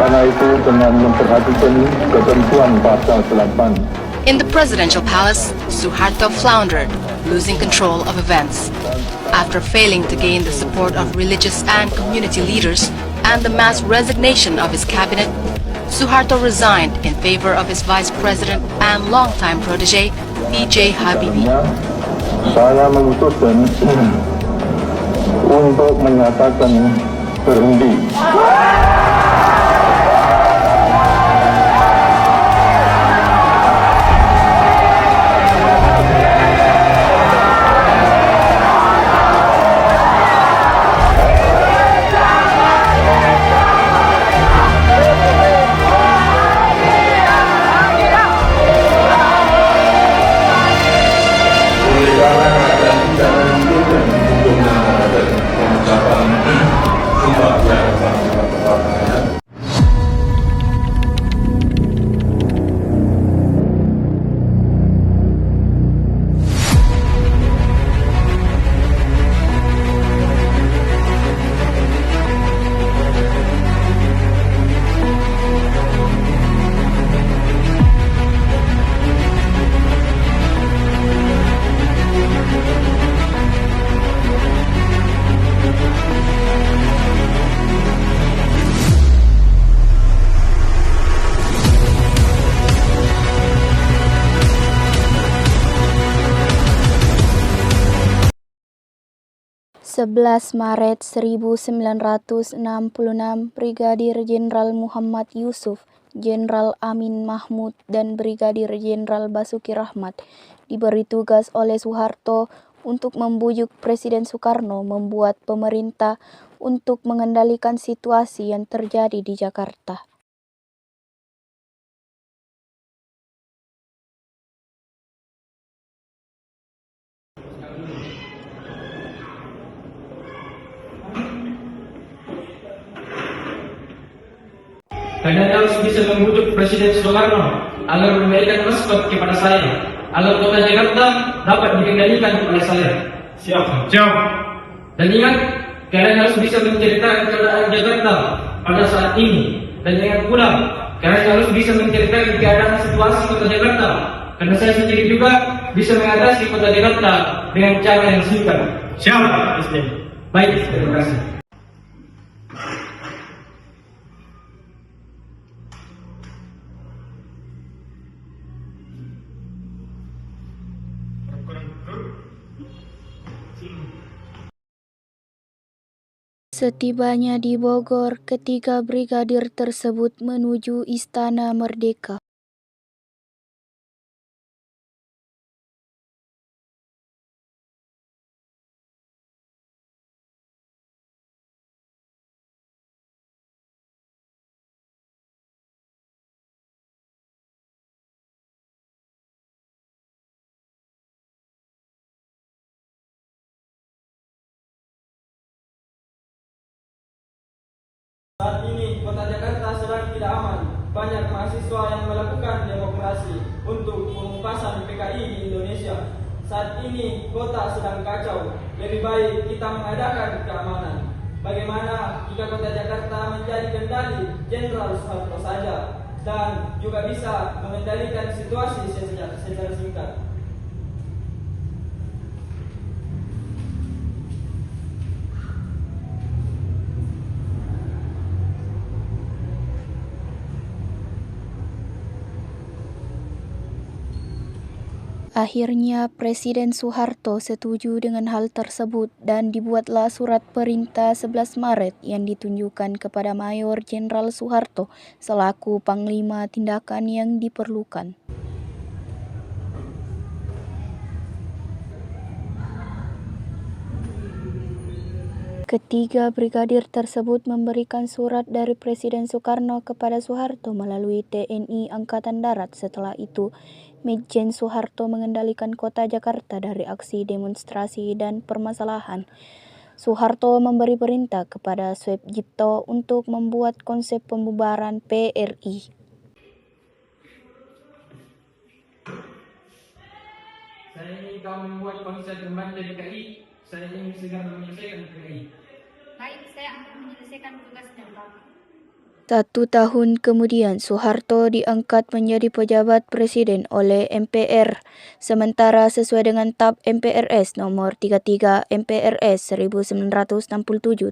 Karena itu dengan memperhatikan ketentuan pasal 8. In the presidential palace, Suharto floundered, losing control of events. After failing to gain the support of religious and community leaders and the mass resignation of his cabinet, Suharto resigned in favor of his vice president and longtime protege, B.J. Habibie. Saya memutuskan untuk menyatakan berhenti. Maret 1966, Brigadir Jenderal Muhammad Yusuf, Jenderal Amin Mahmud, dan Brigadir Jenderal Basuki Rahmat diberi tugas oleh Soeharto untuk membujuk Presiden Soekarno membuat pemerintah untuk mengendalikan situasi yang terjadi di Jakarta. Kalian harus bisa membujuk Presiden Soekarno agar memberikan respect kepada saya, agar kota Jakarta dapat dikendalikan oleh saya. Siap. Dan ingat, kalian harus bisa menceritakan keadaan Jakarta pada saat ini. Dan ingat pula, kalian harus bisa menceritakan keadaan situasi kota Jakarta, karena saya sendiri juga bisa mengatasi kota Jakarta dengan cara yang singkat. Siap, Presiden. Baik, terima kasih. Setibanya di Bogor, ketiga brigadir tersebut menuju Istana Merdeka. Saat ini kota Jakarta sedang tidak aman. Banyak mahasiswa yang melakukan demonstrasi untuk pengupasan PKI di Indonesia. Saat ini kota sedang kacau. Lebih baik kita mengadakan keamanan. Bagaimana jika kota Jakarta menjadi kendali Jenderal Soeharto saja dan juga bisa mengendalikan situasi secara singkat. Akhirnya Presiden Soeharto setuju dengan hal tersebut dan dibuatlah surat perintah 11 Maret yang ditunjukkan kepada Mayor Jenderal Soeharto selaku Panglima tindakan yang diperlukan. Ketiga brigadir tersebut memberikan surat dari Presiden Soekarno kepada Soeharto melalui TNI Angkatan Darat. Setelah itu, Majen Soeharto mengendalikan kota Jakarta dari aksi demonstrasi dan permasalahan. Soeharto memberi perintah kepada Suepjipto untuk membuat konsep pembubaran PRI. Saya ingin kau membuat konsep pembantu PKI. Saya ingin segera menyelesaikan PKI. Baik, saya akan menyelesaikan tugasnya, Pak. 1 tahun kemudian, Soeharto diangkat menjadi pejabat presiden oleh MPR, sementara sesuai dengan Tab MPRS nomor 33 MPRS 1967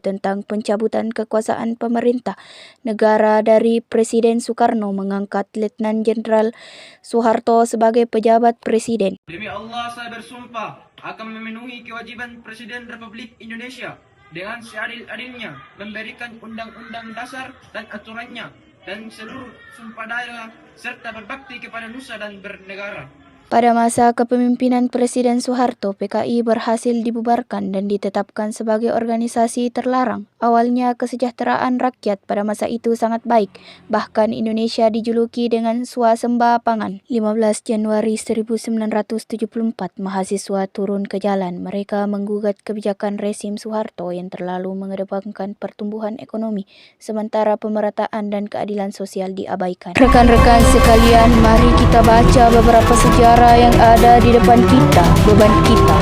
tentang pencabutan kekuasaan pemerintah negara dari Presiden Soekarno mengangkat Letnan Jenderal Soeharto sebagai pejabat presiden. Demi Allah saya bersumpah akan memenuhi kewajiban Presiden Republik Indonesia dengan seadil-adilnya memberikan undang-undang dasar dan aturannya dan seluruh sumpah daya serta berbakti kepada nusa dan bernegara. Pada masa kepemimpinan Presiden Soeharto, PKI berhasil dibubarkan dan ditetapkan sebagai organisasi terlarang. Awalnya kesejahteraan rakyat pada masa itu sangat baik, bahkan Indonesia dijuluki dengan swasembada pangan. 15 Januari 1974, mahasiswa turun ke jalan. Mereka menggugat kebijakan rezim Soeharto yang terlalu mengedepankan pertumbuhan ekonomi, sementara pemerataan dan keadilan sosial diabaikan. Rekan-rekan sekalian, mari kita baca beberapa sejarah yang ada di depan kita. Beban kita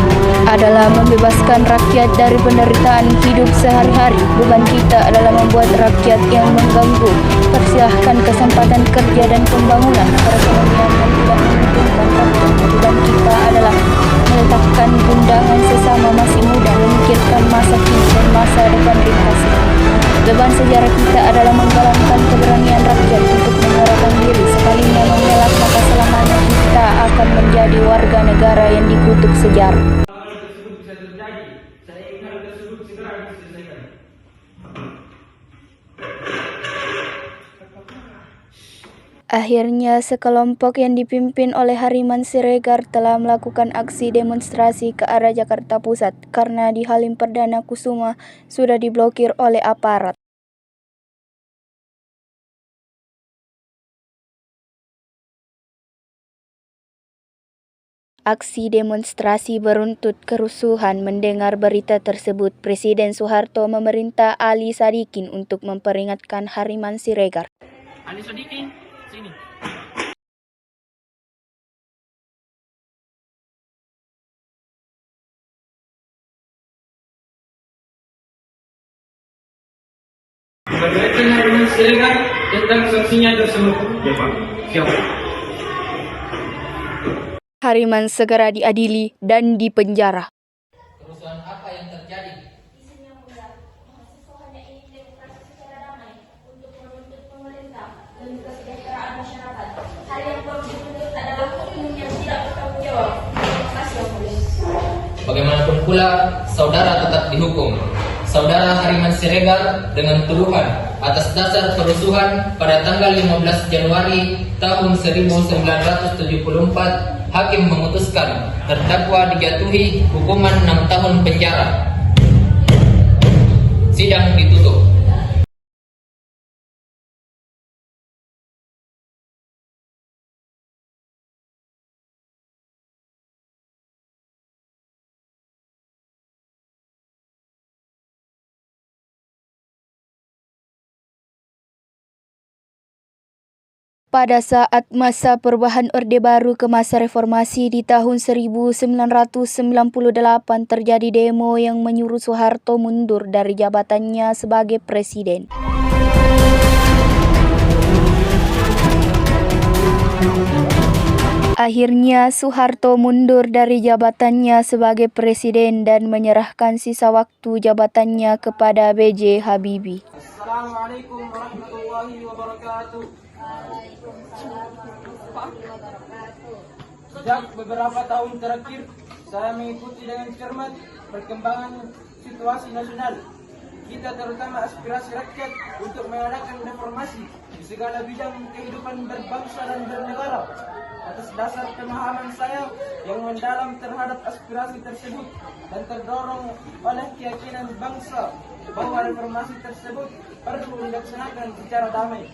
adalah membebaskan rakyat dari penderitaan hidup sehari-hari. Beban kita adalah membuat rakyat yang mengganggu, persilahkan kesempatan kerja dan pembangunan perekonomian yang tidak menguntungkan rakyat. Beban kita adalah meletakkan undangan sesama masih muda, memikirkan masa kini dan masa depan ringkasnya. Beban sejarah kita adalah menggalakkan keberanian rakyat untuk menyerahkan diri. Sekalinya mengelak, maka selamanya kita akan menjadi warga negara yang dikutuk sejarah. Hal tersebut bisa terjadi. Saya ingin hal tersebut segera diselesaikan. Akhirnya, sekelompok yang dipimpin oleh Harriman Siregar telah melakukan aksi demonstrasi ke arah Jakarta Pusat karena di Halim Perdana Kusuma sudah diblokir oleh aparat. Aksi demonstrasi beruntut kerusuhan. Mendengar berita tersebut, Presiden Soeharto memerintah Ali Sadikin untuk memperingatkan Harriman Siregar. Ali Sadikin, sini. Berkaitan Harriman Siregar tentang sanksinya tersebut. Ya Pak, siap. Harriman segera diadili dan dipenjara. Kerusuhan apa yang terjadi? Isu yang mudah, mahasiswa hanya ingin demokrasi secara damai untuk menuntut pemerintah dan kesejahteraan masyarakat. Hal yang perlu dituntut adalah hukum yang tidak bertanggung jawab. Terima kasih, Yang Mulia. Bagaimanapun pula, saudara tetap dihukum. Saudara Harriman Siregar dengan tuduhan atas dasar kerusuhan pada tanggal 15 Januari tahun 1974, hakim memutuskan terdakwa dijatuhi hukuman 6 tahun penjara. Sidang ditutup. Pada saat masa perubahan Orde Baru ke masa reformasi di tahun 1998 terjadi demo yang menyuruh Soeharto mundur dari jabatannya sebagai presiden. Akhirnya Soeharto mundur dari jabatannya sebagai presiden dan menyerahkan sisa waktu jabatannya kepada B.J. Habibie. Assalamualaikum warahmatullahi wabarakatuh. Sejak beberapa tahun terakhir, saya mengikuti dengan cermat perkembangan situasi nasional kita, terutama aspirasi rakyat untuk mengadakan reformasi di segala bidang kehidupan berbangsa dan bernegara. Atas dasar pemahaman saya yang mendalam terhadap aspirasi tersebut dan terdorong oleh keyakinan bangsa bahwa reformasi tersebut perlu dilaksanakan secara damai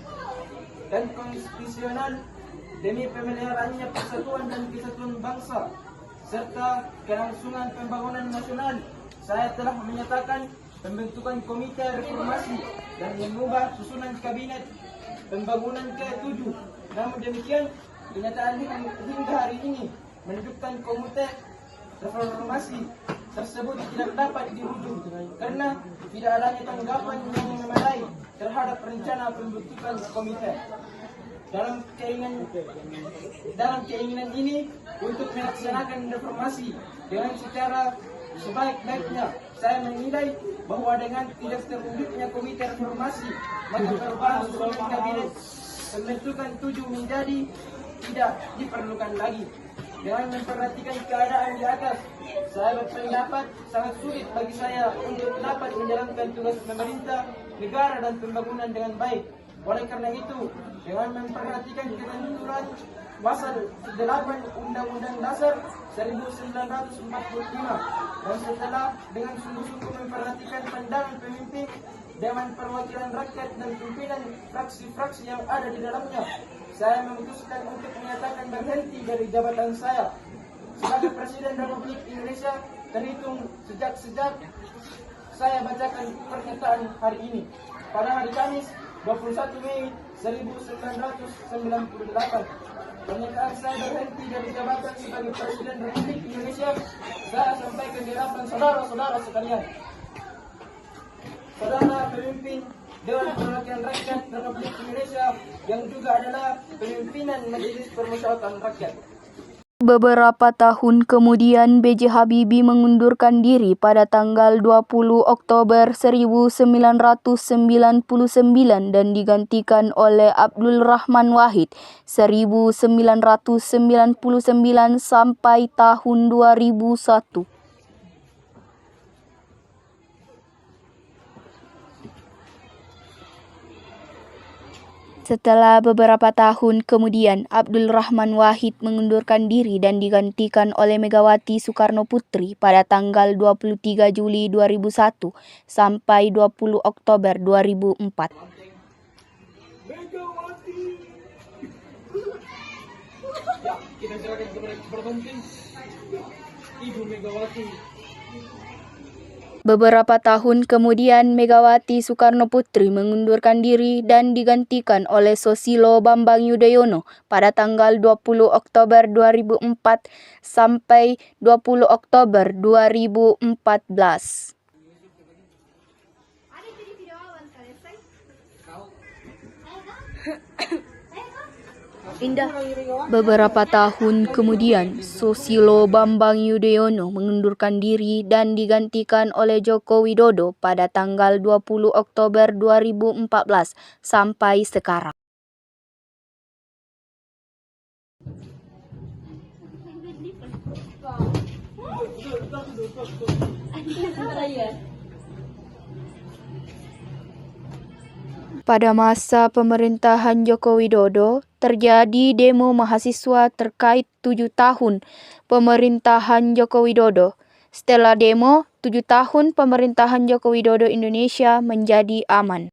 dan konstitusional demi pemeliharaannya persatuan dan kesatuan bangsa serta kelangsungan pembangunan nasional. Saya telah menyatakan pembentukan komite reformasi dan mengubah susunan kabinet pembangunan ke-7. Namun demikian, kenyataan hingga hari ini menunjukkan komite reformasi tersebut tidak dapat diwujud karena tidak adanya tanggapan yang memadai terhadap rencana pembentukan komite. Dalam keinginan ini untuk melaksanakan reformasi dengan secara sebaik-baiknya, saya menilai bahwa dengan tidak terwujudnya komite reformasi, maka perubahan susunan kabinet pembentukan 7 menjadi tidak diperlukan lagi. Dengan memperhatikan keadaan di atas, saya berpendapat sangat sulit bagi saya untuk dapat menjalankan tugas pemerintah, negara dan pembangunan dengan baik. Oleh karena itu, dengan memperhatikan ketentuan pasal 8 Undang-Undang Dasar 1945 dan setelah dengan sungguh-sungguh memperhatikan pandangan pemimpin Dewan Perwakilan Rakyat dan pimpinan fraksi-fraksi yang ada di dalamnya, saya memutuskan untuk menyatakan berhenti dari jabatan saya sebagai Presiden Republik Indonesia terhitung sejak saya bacakan pernyataan hari ini pada hari Kamis 21 Mei 1998. Pernyataan saya berhenti dari jabatan sebagai Presiden Republik Indonesia saya sampaikan di hadapan saudara-saudara sekalian. Saudara pemimpin Dewan Perwakilan Rakyat Republik Indonesia yang juga adalah pimpinan Majelis Permusyawaratan Rakyat. Beberapa tahun kemudian B.J. Habibie mengundurkan diri pada tanggal 20 Oktober 1999 dan digantikan oleh Abdul Rahman Wahid 1999 sampai tahun 2001. Setelah beberapa tahun kemudian, Abdul Rahman Wahid mengundurkan diri dan digantikan oleh Megawati Soekarno Putri pada tanggal 23 Juli 2001 sampai 20 Oktober 2004. Ya, kita silakan kepada Ketua Ibu Megawati. Beberapa tahun kemudian, Megawati Soekarno Putri mengundurkan diri dan digantikan oleh Susilo Bambang Yudhoyono pada tanggal 20 Oktober 2004 sampai 20 Oktober 2014. Beberapa tahun kemudian, Susilo Bambang Yudhoyono mengundurkan diri dan digantikan oleh Joko Widodo pada tanggal 20 Oktober 2014 sampai sekarang. Pada masa pemerintahan Joko Widodo, terjadi demo mahasiswa terkait 7 tahun pemerintahan Joko Widodo. Setelah demo, 7 tahun pemerintahan Joko Widodo Indonesia menjadi aman.